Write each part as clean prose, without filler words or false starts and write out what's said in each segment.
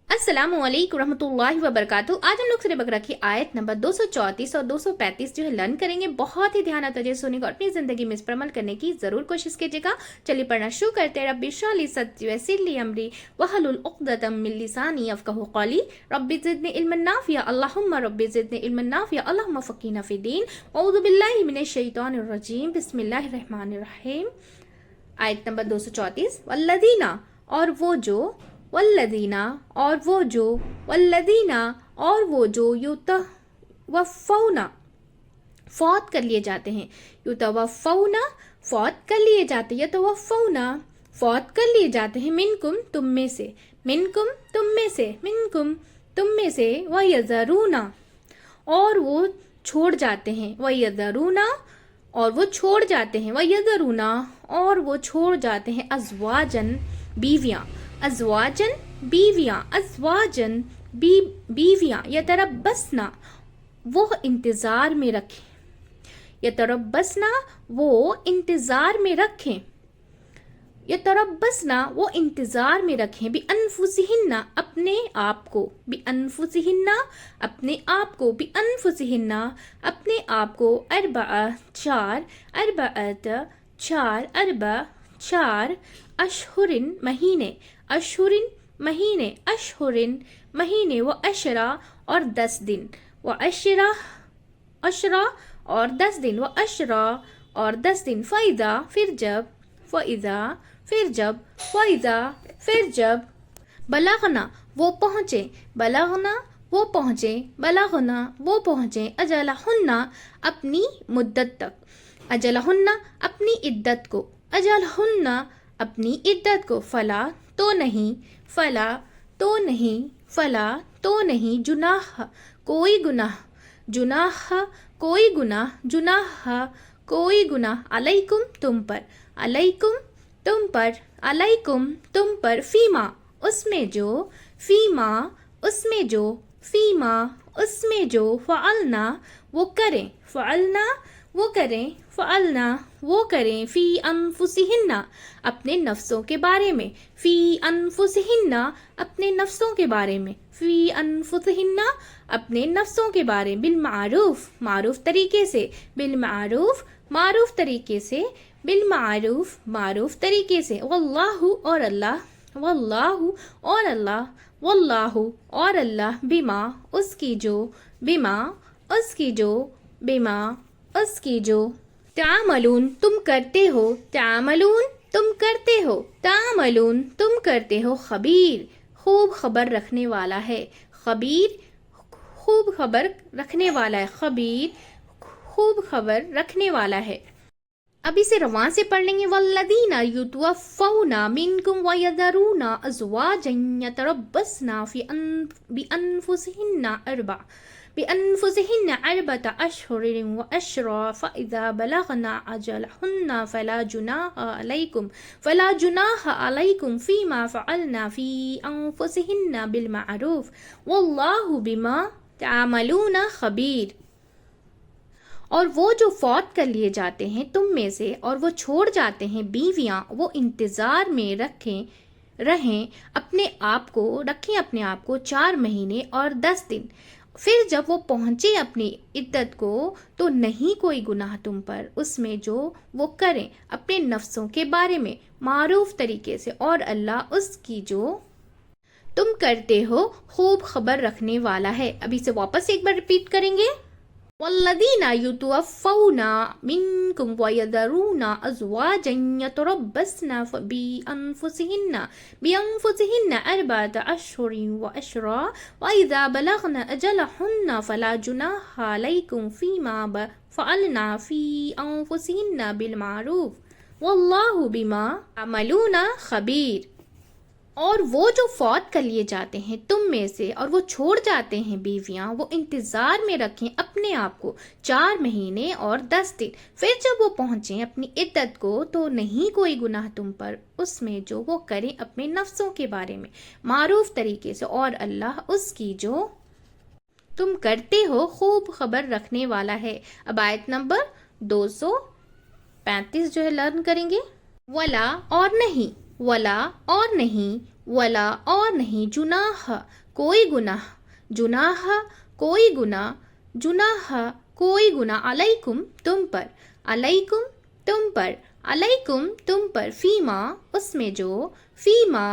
अस्सलाम वालेकुम रहमतुल्लाहि व बरकातुहू। आज हम लोग सूरह बकरा की आयत नंबर 234 और 235 जो है लर्न करेंगे। बहुत ही ध्यान तवज्जो सुनिएगा और अपनी जिंदगी में इस पर अमल करने की जरूर कोशिश कीजिएगा। चलिए पढ़ना शुरू करते हैं। रब्बि इश्रह ली सदरी वयस्सिर ली अमरी वहलुल उक़दतम मिन लिसानी यफ़क़हू क़ौली रब्बि ज़िदनी इल्मन नाफ़िआ अल्लाहुम्मा रब्बि ज़िदनी इल्मन नाफ़िआ अल्लाहुम्मा फ़क़्हिना फ़िद्दीन औज़ु बिल्लाहि मिनश शैतानिर रजीम बिस्मिल्लाहिर रहमानिर रहीम। आयत नंबर 234। वल्लज़ीना और वो जो, वल्लज़ीना और वो जो, वल्लज़ीना और वो जो युतवफ़्फ़ौना फौत कर लिए जाते हैं, युतवफ़्फ़ौना फौत कर लिए जाते हैं, युतवफ़्फ़ौना फौत कर लिए जाते हैं, मिनकुम तुम में से, मिनकुम तुम में से, मिनकुम तुम में से, वयज़रूना और वो छोड़ जाते हैं, वयज़रूना और वो छोड़ जाते हैं, वयज़रूना और वो छोड़ जाते हैं, अज़वाजन बीवियाँ, अज़वाजन बीवियाँ, अज़वाजन बीवियाँ, यतरब्बसना वो इंतज़ार में रखें, यतरब्बसना वो इंतज़ार में रखें, यतरब्बसना वो इंतज़ार में रखें, बिअन्फुसिहिन्ना अपने आप को, बिअन्फुसिहिन्ना अपने आप को, बिअन्फुसिहिन्ना अपने आप को, अरबअ चार, अरबअत चार, अरबा चार, अशहुरिन महीने, अशहुरिन महीने, अशहुरिन महीने, व अशरा और 10 दिन, व अशरा अशरा और 10 दिन, व अशरा और 10 दिन, फ़इज़ा फिर जब, फ़इज़ा फिर जब, फ़इज़ा फिर जब, बलगना वो पहुँचे, बलगना वो पहुँचे, बलगना वो पहुँचे, अजलहुन्ना अपनी मुद्दत तक, अजलहुन्ना अपनी इद्दत को, अजलहुन्ना अपनी इद्दत को, फला तो नहीं, फला तो नहीं, फला तो नहीं, जुनाह कोई गुनाह, जुनाह कोई गुनाह, जुनाह कोई गुनाह, अलैकुम तुम पर, अलैकुम तुम पर, अलैकुम तुम पर, फीमा उसमें जो, फीमा उसमें जो, फीमा उसमें जो, फ़अलना वो करें, फ़अलना वो करें, फ़अलना वो करें, फ़ी अनफुसिहिन्ना अपने नफ्सों के बारे में, फ़ी अनफुसिहिन्ना अपने नफ्सों के बारे में, फ़ी अनफुसिहिन्ना अपने नफ्सों के बारे में, बिलमारूफ मारूफ तरीके से, बिलमारूफ मारूफ तरीके से, बिलमारूफ मारूफ तरीके से, वल्लाहु और अल्लाह, वल्लाहु और अल्लाह, वल्लाहु और अल्लाह, बिमा उसकी जो, बिमा उसकी जो, बिमा उसकी जो, तामलून तुम करते हो, तामलून तुम करते हो, तामलून तुम करते हो, खबीर खूब खबर रखने वाला है, खबीर खूब खबर रखने वाला है, खबीर खूब खबर रखने वाला है। अब इसे रवान से पढ़ लेंगे। वल्लज़ीना युतवफ़्फ़ौना मिनकुम वयज़रूना अज़वाजन यतरब्बसना बिअन्फुसिहिन्ना अर्बअत अशहुरिन व अशरा फ़इज़ा बलगना अजलहुन्ना फ़ला जुनाह अलैकुम फ़ीमा फ़अलना फ़ी अन्फुसिहिन्ना बिलमारूफ़ वल्लाहु बिमा तअमलूना ख़बीर। और वो जो फौत कर लिए जाते हैं तुम में से और वो छोड़ जाते हैं बीवियाँ, वो इंतज़ार में रहें अपने आप को, रखें अपने आप को 4 महीने और 10 दिन, फिर जब वो पहुँचे अपनी इद्दत को तो नहीं कोई गुनाह तुम पर उसमें जो वो करें अपने नफ्सों के बारे में मारूफ तरीके से, और अल्लाह उसकी जो तुम करते हो खूब खबर रखने वाला है। अभी इसे वापस एक बार रिपीट करेंगे। वल्लज़ीना युतवफ़्फ़ौना मिनकुम वयज़रूना अज़वाजन यतरब्बसना बिअन्फुसिहिन्ना अर्बअत अशहुरिन व अशरा फ़इज़ा बलगना अजलहुन्ना फ़ला जुनाह अलैकुम फ़ीमा फ़अलना फ़ी अन्फुसिहिन्ना बिलमारूफ़ वल्लाहु बिमा तअमलूना ख़बीर। और वो जो फौत कर लिए जाते हैं तुम में से और वो छोड़ जाते हैं बीवियाँ, वो इंतज़ार में रखें अपने आप को 4 महीने और 10 दिन, फिर जब वो पहुँचें अपनी इद्दत को तो नहीं कोई गुनाह तुम पर उसमें जो वो करें अपने नफ्सों के बारे में मारूफ तरीके से, और अल्लाह उसकी जो तुम करते हो खूब खबर रखने वाला है। अब आयत नंबर 235 जो है लर्न करेंगे। वला और नहीं, वला और नहीं, वला और नहीं, जुनाह कोई गुनाह, जुनाह कोई गुनाह, जुनाह कोई गुनाह, अलैकुम तुम पर, अलैकुम तुम पर, अलैकुम तुम पर, फीमा उसमें जो, फीमा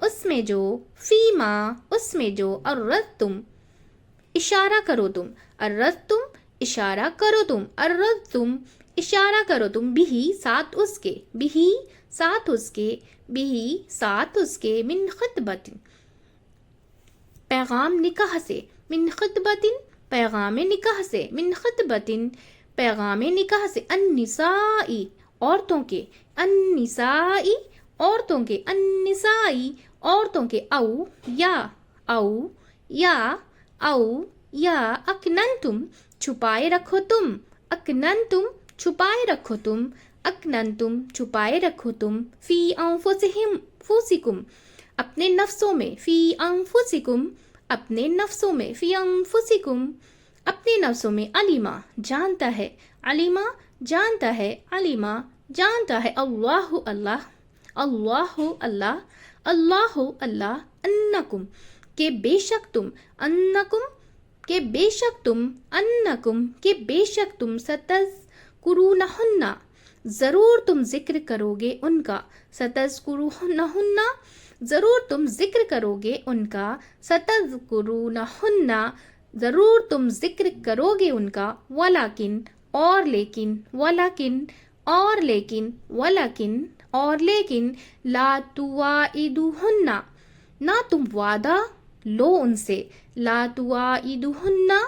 उसमें जो, फीमा उसमें जो, अर्रदतुम इशारा करो तुम, अर्रदतुम इशारा करो तुम, अर्रदतुम इशारा करो तुम, बिही साथ उसके, बिही साथ उसके, बिही साथ उसके, मिन खितबतिन पैगाम निकाह से, मिन खितबतिन पैगाम निकाह से, मिन खितबतिन पैगाम निकाह से, अन्निसाई औरतों के, अन्निसाई औरतों के, अन्निसाई औरतों के, औ या औ या औ या, अकनंतुम छुपाए रखो तुम, अकनंतुम छुपाए रखो तुम, अकनंतुम छुपाए रखो तुम, फी अंफुसिहिम फुसिकुम अपने नफ्सों में, फी अंफुसिकुम अपने नफ्सों में, फी अंफुसिकुम अपने नफ्सों में, अलीमा जानता है, अलीमा जानता है, अलीमा जानता है, अल्लाहु अल्लाह, अल्लाहु अल्लाह, अल्लाहु अल्लाह, अन्नकुम के बेशक तुम, अन्नकुम के बेशक तुम, अन्नकुम के बेशक तुम, सतज़कुरूनहुन्ना ज़रूर तुम जिक्र करोगे उनका, सतज़कुरूनहुन्ना ज़रूर तुम जिक्र करोगे उनका, सतज़कुरूनहुन्ना ज़रूर तुम जिक्र करोगे उनका, वलाकिन और लेकिन, वलाकिन और लेकिन, वलाकिन और लेकिन, ला तुवाइदुहुन्ना ना तुम वादा लो उनसे, ला तुवाइदुहुन्ना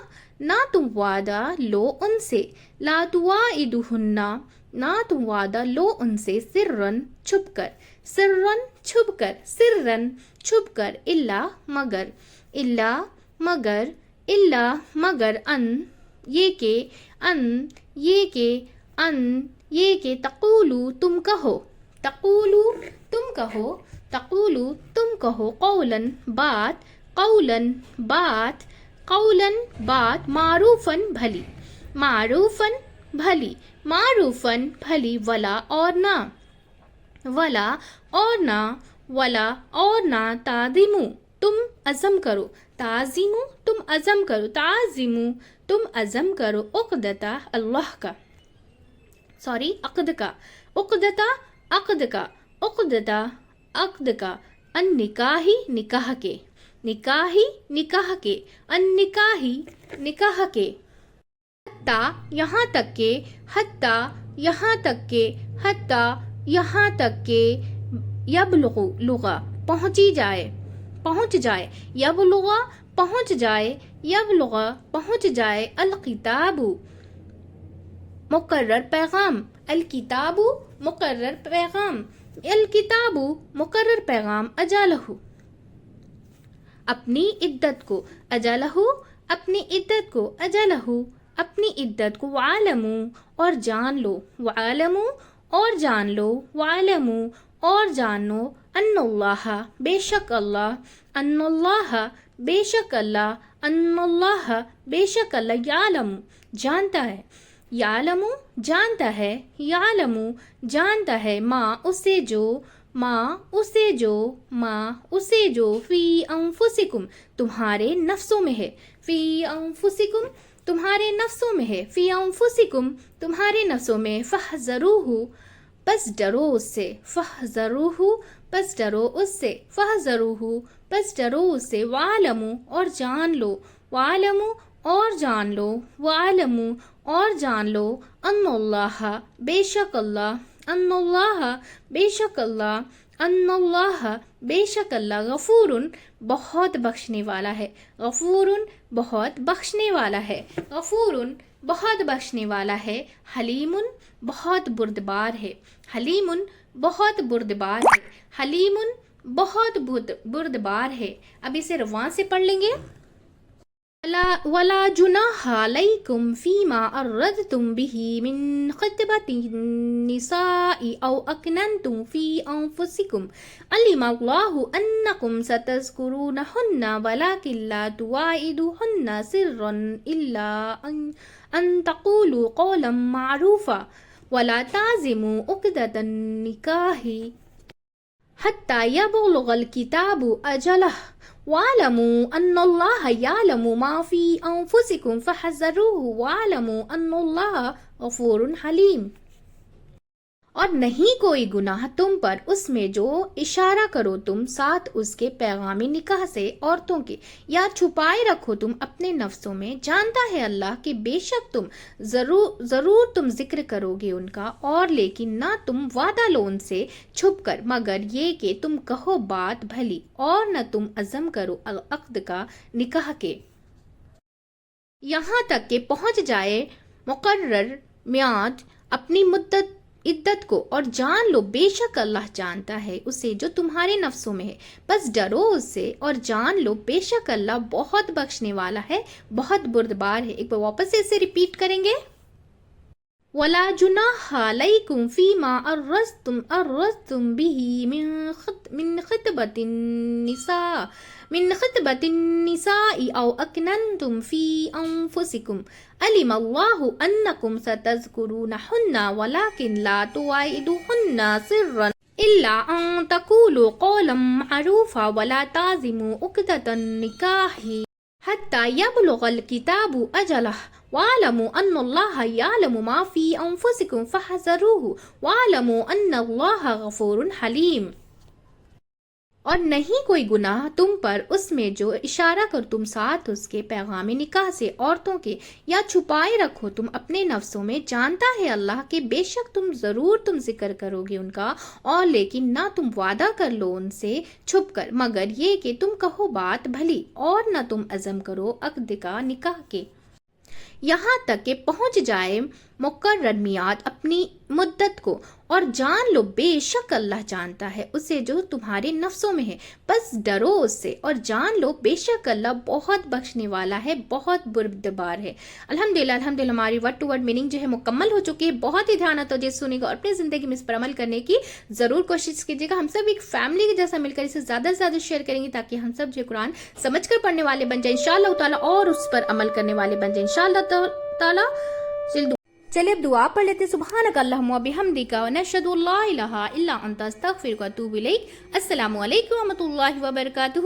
ना तुम वादा लो उनसे, ला तुवाइदुहुन्ना ना तुम वादा लो उनसे, सिर्रन छुपकर, सिर्रन छुपकर, सिर्रन छुपकर, इल्ला मगर, इल्ला मगर, इल्ला मगर, अन ये के, अन ये के, अन ये के, तक़ूलू तुम कहो, तक़ूलू तुम कहो, तक़ूलू तुम कहो, क़ौलन बात, क़ौलन बात, क़ौलन बात, मारूफन भली, मारूफन भली, मारूफन भली, वला और ना, वला और ना, वला और ना, ताज़िमू तुम अज़म करो, ताज़िमू तुम अज़म करो, ताज़िमू तुम अज़म करो, उक़दता अल्लाह का, सॉरी अक़द का, उक़दता अक़द का, उक़दता अक़द का, अन निकाही निकाह के, निकाही निकाह के, अन निकाही निकाह के, हत्ता यहाँ तक के, हत्ता यहाँ तक के, हत्ता यहाँ तक के, यबलुगु लुगा पहुँची जाए, पहुँच जाए, यबलुगा पहुँच जाए, यबलुगा पहुँच जाए, अल किताबु मुकर्रर पैगाम, अल किताबु मुकर्रर पैगाम, अल किताबु मुकर्रर पैगाम, अजालहु अपनी इद्दत को, अजालहु अपनी इद्दत को, अजालहु अपनी इद्दत को, वालमू और जान लो, वालमू और जान लो, वालमू और जानो, अन्नल्लाह बेशक अल्लाह, अन्नल्लाह बेशक अल्लाह, अन्नल्लाह बेशक अल्लाह, यालमू जानता है, यालमू जानता है, यालमू जानता है, माँ उसे जो, माँ उसे जो, माँ उसे जो, फ़ी अंफुसिकुम तुम्हारे नफ्सों में है, फ़ी अंफुसिकुम तुम्हारे नफ्सों में है, फ़ी अंफुसिकुम तुम्हारे नफ्सों में, फ़हज़रूहु बस डरो उससे, फ़हज़रूहु बस डरो उससे, फ़हज़रूहु बस डरो उससे, वालमू और जान लो, वालमू और जान लो, वालमू और जान लो, अन्नल्लाह बेशक अल्लाह, अन्नल्लाह बेशक अल्लाह, अन्नल्लाह बेशक अल्लाह, गफूरुन बहुत बख्शने वाला है, गफूरुन बहुत बख्शने वाला है, गफूरुन बहुत बख्शने वाला है, हलीमुन बहुत बुर्दबार है, हलीमुन बहुत बुर्दबार है, हलीमुन बहुत बुर्दबार है। अब इसे रवान से पढ़ लेंगे। वला जुनाह अलैकुम फीमा अर्रदतुम बिही मिन खितबतिन निसाई औ अकनंतुम फी अंफुसिकुम अलिमल्लाहु अन्नकुम सतज़कुरूनहुन्ना वलाकिन ला तुवाइदुहुन्ना सिर्रन इल्ला अन तक़ूलू क़ौलन मारूफ़ा वला ताज़िमू उक़दतन निकाही حتى يبلغ الكتاب أجله واعلموا أن الله يعلم ما في أنفسكم فاحذروه واعلموا أن الله غفور حليم۔ اور نہیں کوئی گناہ تم پر اس میں جو اشارہ کرو تم ساتھ اس کے پیغام نکاح سے عورتوں کے، یا چھپائے رکھو تم اپنے نفسوں میں، جانتا ہے اللہ کہ بے شک تم ضرور تم ذکر کرو گے ان کا، اور لیکن نہ تم وعدہ لو ان سے چھپ کر، مگر یہ کہ تم کہو بات بھلی، اور نہ تم عزم کرو عقد کا نکاح کے، یہاں تک کہ پہنچ جائے مقرر میعاد اپنی عدت کو، اور جان لو بے شک اللہ جانتا ہے اسے جو تمہارے نفسوں میں ہے، بس ڈرو اس سے، اور جان لو بے شک اللہ بہت بخشنے والا ہے، بہت بردبار ہے۔ ایک بار واپس سے اسے ریپیٹ کریں گے۔ وَلَا جُنَاحَ عَلَيْكُمْ فِي مَا أَرَّزْتُمْ بِهِ من خطبة النساء أو أكننتم في أنفسكم علم الله أنكم ستذكرونهن ولكن لا تواعدوهن سرا إلا أن تقولوا قولا معروفا ولا تعزموا عقدة النكاح حتى يبلغ الكتاب أجله واعلموا أن الله يعلم ما في أنفسكم فاحذروه واعلموا أن الله غفور حليم۔ اور نہیں کوئی گناہ تم پر اس میں جو اشارہ کر تم ساتھ اس کے پیغام نکاح سے عورتوں کے، یا چھپائے رکھو تم اپنے نفسوں میں، جانتا ہے اللہ کہ بے شک تم ذکر کرو گے ان کا، اور لیکن نہ تم وعدہ کر لو ان سے چھپ کر، مگر یہ کہ تم کہو بات بھلی، اور نہ تم عزم کرو عقد کا نکاح کے، یہاں تک کہ پہنچ جائے مقرر میعاد اپنی مدت کو، اور جان لو بے شک اللہ جانتا ہے اسے جو تمہارے نفسوں میں ہے، بس ڈرو اس سے، اور جان لو بے شک اللہ بہت بخشنے والا ہے، بہت بردبار ہے۔ الحمدللہ ہماری ورڈ ٹو ورڈ میننگ جو ہے مکمل ہو چکی ہے۔ بہت ہی دھیان توجہ سننے گا اور اپنی زندگی میں اس پر عمل کرنے کی ضرور کوشش کیجیے گا۔ ہم سب ایک فیملی کے جیسا مل کر اسے زیادہ سے زیادہ شیئر کریں گے، تاکہ ہم سب جو قرآن سمجھ کر پڑھنے والے بن جائیں انشاءاللہ تعالیٰ، اور اس پر عمل کرنے والے بن جائیں انشاءاللہ تعالیٰ۔ چلیے اب دعا پڑھ لیتے۔ سبحانک اللہم و بحمدک ونشہد ان لا الہ الا انت استغفرک و اتوب الیک۔ السلام علیکم و رحمۃ اللہ وبرکاتہ۔